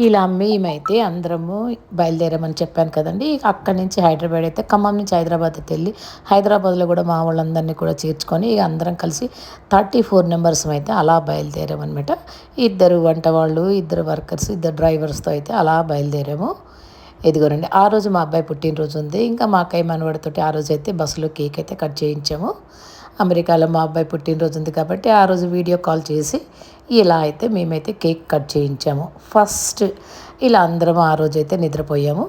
ఇలా మేమైతే అందరము బయలుదేరామని చెప్పాను కదండీ. అక్కడి నుంచి హైదరాబాద్ అయితే ఖమ్మం నుంచి హైదరాబాద్ అయితే వెళ్ళి హైదరాబాద్లో కూడా మా వాళ్ళందరినీ కూడా చేర్చుకొని ఇక అందరం కలిసి 34 మెంబర్స్ అయితే అలా బయలుదేరామన్నమాట. ఇద్దరు వంట వాళ్ళు, ఇద్దరు వర్కర్స్, ఇద్దరు డ్రైవర్స్తో అయితే అలా బయలుదేరాము. ఇదిగోనండి ఆ రోజు మా అబ్బాయి పుట్టినరోజు ఉంది. ఇంకా మా అక్కయ్య మనవడితోటి ఆ రోజు అయితే బస్సులో కేక్ అయితే కట్ చేయించాము. అమెరికాలో మా అబ్బాయి పుట్టినరోజు ఉంది కాబట్టి ఆ రోజు వీడియో కాల్ చేసి ఇలా అయితే మేమైతే కేక్ కట్ చేయించాము. ఫస్ట్ ఇలా అందరం ఆ రోజైతే నిద్రపోయాము.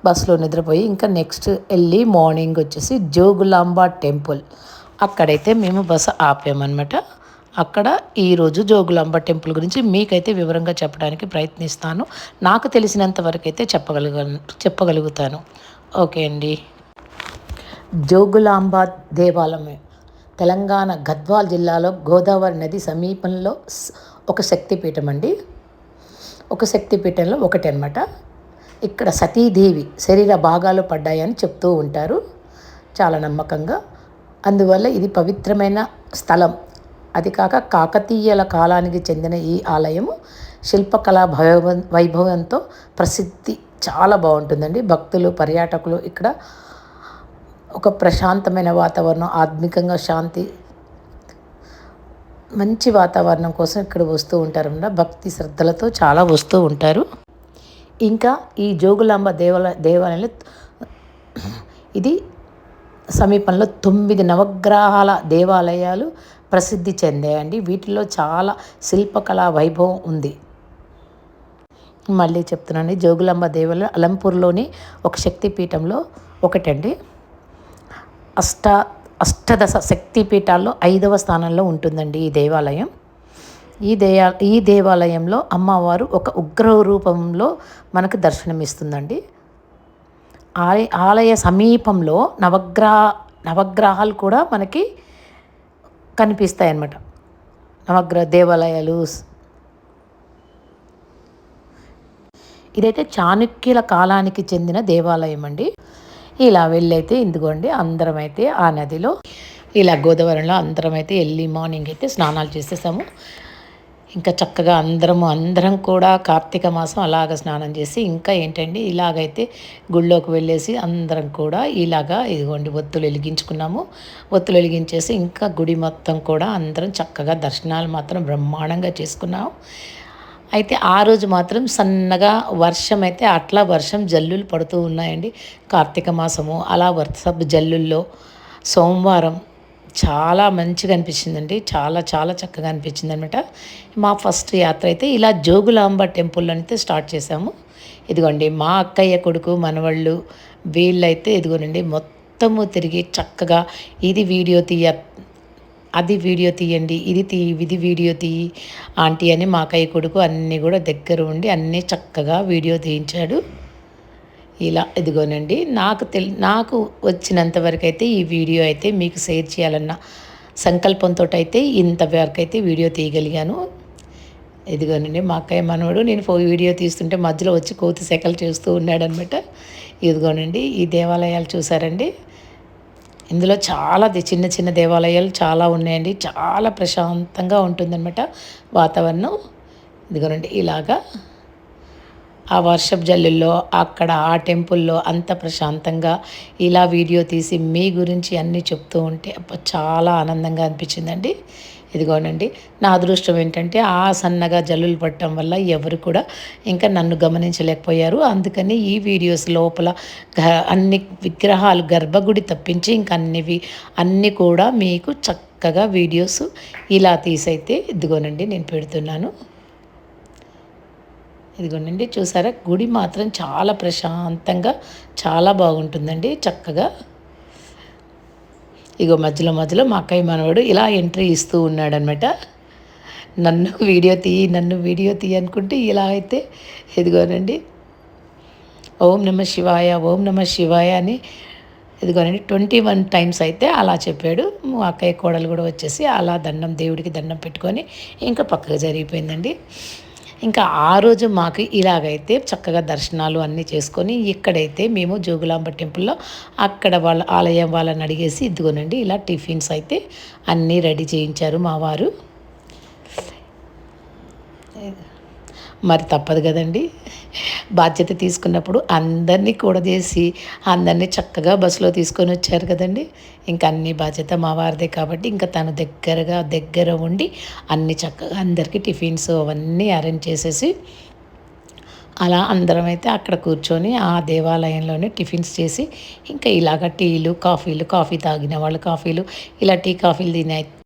బస్సులో నిద్రపోయి ఇంకా నెక్స్ట్ వెళ్ళి మార్నింగ్ వచ్చేసి జోగులాంబ టెంపుల్ అక్కడైతే మేము బస్సు ఆపామన్నమాట. అక్కడ ఈరోజు జోగులాంబ టెంపుల్ గురించి మీకైతే వివరంగా చెప్పడానికి ప్రయత్నిస్తాను. నాకు తెలిసినంత వరకు అయితే చెప్పగలుగుతాను. ఓకే అండి. జోగులాంబ దేవాలయం తెలంగాణ గద్వాల్ జిల్లాలో గోదావరి నది సమీపంలో ఒక శక్తిపీఠం అండి. ఒక శక్తిపీఠంలో ఒకటి అనమాట. ఇక్కడ సతీదేవి శరీర భాగాలు పడ్డాయని చెప్తూ ఉంటారు చాలా నమ్మకంగా. అందువల్ల ఇది పవిత్రమైన స్థలం. అది కాక కాకతీయుల కాలానికి చెందిన ఈ ఆలయము శిల్పకళా వైభవంతో ప్రసిద్ధి చాలా బాగుంటుందండి. భక్తులు, పర్యాటకులు ఇక్కడ ఒక ప్రశాంతమైన వాతావరణం, ఆత్మికంగా శాంతి, మంచి వాతావరణం కోసం ఇక్కడ వస్తూ ఉంటారన్నమాట. భక్తి శ్రద్ధలతో చాలా వస్తూ ఉంటారు. ఇంకా ఈ జోగులాంబ దేవాలయంలో ఇది సమీపంలో 9 నవగ్రహాల దేవాలయాలు ప్రసిద్ధి చెందాయండి. వీటిలో చాలా శిల్పకళా వైభవం ఉంది. మళ్ళీ చెప్తున్నాను, జోగులాంబ దేవాలయం అలంపూర్లోని ఒక శక్తిపీఠంలో ఒకటండి. అష్టదశ శక్తిపీఠాల్లో 5వ స్థానంలో ఉంటుందండి ఈ దేవాలయం. ఈ దేవాలయంలో అమ్మవారు ఒక ఉగ్ర రూపంలో మనకు దర్శనమిస్తుందండి. ఆలయ సమీపంలో నవగ్రహాలు కూడా మనకి కనిపిస్తాయి అన్నమాట. నవగ్రహ దేవాలయాలు. ఇదైతే చాణక్యుల కాలానికి చెందిన దేవాలయం అండి. ఇలా వెళ్ళైతే ఇదిగోండి అందరం అయితే ఆ నదిలో ఇలా గోదావరిలో అందరం అయితే ఎర్లీ మార్నింగ్ అయితే స్నానాలు చేసేసాము. ఇంకా చక్కగా అందరం కూడా కార్తీక మాసం అలాగ స్నానం చేసి ఇంకా ఏంటండి ఇలాగైతే గుళ్ళోకి వెళ్ళేసి అందరం కూడా ఇలాగా ఇదిగోండి ఒత్తులు వెలిగించుకున్నాము. ఒత్తులు వెలిగించేసి ఇంకా గుడి మొత్తం కూడా అందరం చక్కగా దర్శనాలు మాత్రం బ్రహ్మాండంగా చేసుకున్నాము. అయితే ఆ రోజు మాత్రం సన్నగా వర్షం జల్లులు పడుతూ ఉన్నాయండి. కార్తీక మాసము అలా వర్షపు జల్లుల్లో సోమవారం చాలా మంచిగా అనిపించిందండి. చాలా చాలా చక్కగా అనిపించింది అనమాట. మా ఫస్ట్ యాత్ర అయితే ఇలా జోగులాంబ టెంపుల్ అయితే స్టార్ట్ చేసాము. ఇదిగోండి మా అక్కయ్య కొడుకు మనవాళ్ళు వీళ్ళైతే ఇదిగోనండి మొత్తము తిరిగి చక్కగా అది వీడియో తీయండి, ఇది వీడియో తీయి ఆంటీ అని మా అక్కయ్య కొడుకు అన్నీ కూడా దగ్గర ఉండి అన్నీ చక్కగా వీడియో తీయించాడు. ఇలా ఇదిగోనండి నాకు వచ్చినంత వరకు అయితే ఈ వీడియో అయితే మీకు షేర్ చేయాలన్న సంకల్పంతో అయితే ఇంతవరకు అయితే వీడియో తీయగలిగాను. ఇదిగోనండి మా అక్కయ్య మనవడు నేను వీడియో తీస్తుంటే మధ్యలో వచ్చి కోతి సెకలు చేస్తూ ఉన్నాడనమాట. ఇదిగోనండి ఈ దేవాలయాలు చూసారండి. ఇందులో చాలా చిన్న చిన్న దేవాలయాలు చాలా ఉన్నాయండి. చాలా ప్రశాంతంగా ఉంటుందన్నమాట వాతావరణం. ఇదిగోనండి ఇలాగా ఆ వర్షపు జల్లుల్లో అక్కడ ఆ టెంపుల్లో అంత ప్రశాంతంగా ఇలా వీడియో తీసి మీ గురించి అన్నీ చెప్తూ ఉంటే చాలా ఆనందంగా అనిపించిందండి. ఇదిగోనండి నా అదృష్టం ఏంటంటే ఆ సన్నగా జల్లులు పట్టడం వల్ల ఎవరు కూడా ఇంకా నన్ను గమనించలేకపోయారు. అందుకని ఈ వీడియోస్ లోపల అన్ని విగ్రహాలు గర్భగుడి తప్పించి ఇంకా అన్నీ కూడా మీకు చక్కగా వీడియోస్ ఇలా తీసైతే ఇదిగోనండి నేను పెడుతున్నాను. ఇదిగోనండి చూసారా గుడి మాత్రం చాలా ప్రశాంతంగా చాలా బాగుంటుందండి. చక్కగా ఇగో మధ్యలో మా అక్కయ్య మనవడు ఇలా ఎంట్రీ ఇస్తూ ఉన్నాడనమాట. నన్ను వీడియో తీయి అనుకుంటే ఇలా అయితే ఇదిగోనండి ఓం నమ శివాయ అని ఇదిగోనండి 21 టైమ్స్ అయితే అలా చెప్పాడు. మా అక్కయ్య కోడలు కూడా వచ్చేసి అలా దేవుడికి దండం పెట్టుకొని ఇంకా పక్కకు జరిగిపోయిందండి. ఇంకా ఆ రోజు మాకు ఇలాగైతే చక్కగా దర్శనాలు అన్నీ చేసుకొని ఇక్కడైతే మేము జోగులాంబ టెంపుల్లో అక్కడ వాళ్ళ ఆలయం వాళ్ళని అడిగేసి ఇదిగోనండి ఇలా టిఫిన్స్ అయితే అన్నీ రెడీ చేయించారు మా వారు. మరి తప్పదు కదండి. బాధ్యత తీసుకున్నప్పుడు అందరినీ కూడదీసి, అందరినీ చక్కగా బస్సులో తీసుకొనొచ్చారు కదండీ! ఇంక అన్ని బాధ్యత మా వారిదే కాబట్టి, ఇంక తను దగ్గర ఉండి అన్ని చక్కగా అందరికీ టిఫిన్స్ అవన్నీ అరేంజ్ చేసేసి, అలా అందరమైతే అక్కడ కూర్చొని ఆ దేవాలయంలోనే టిఫిన్స్ చేసి, ఇంకా ఇలాగ టీలు, కాఫీలు, కాఫీ తాగిన వాళ్ళు కాఫీలు, ఇలా టీ, కాఫీలు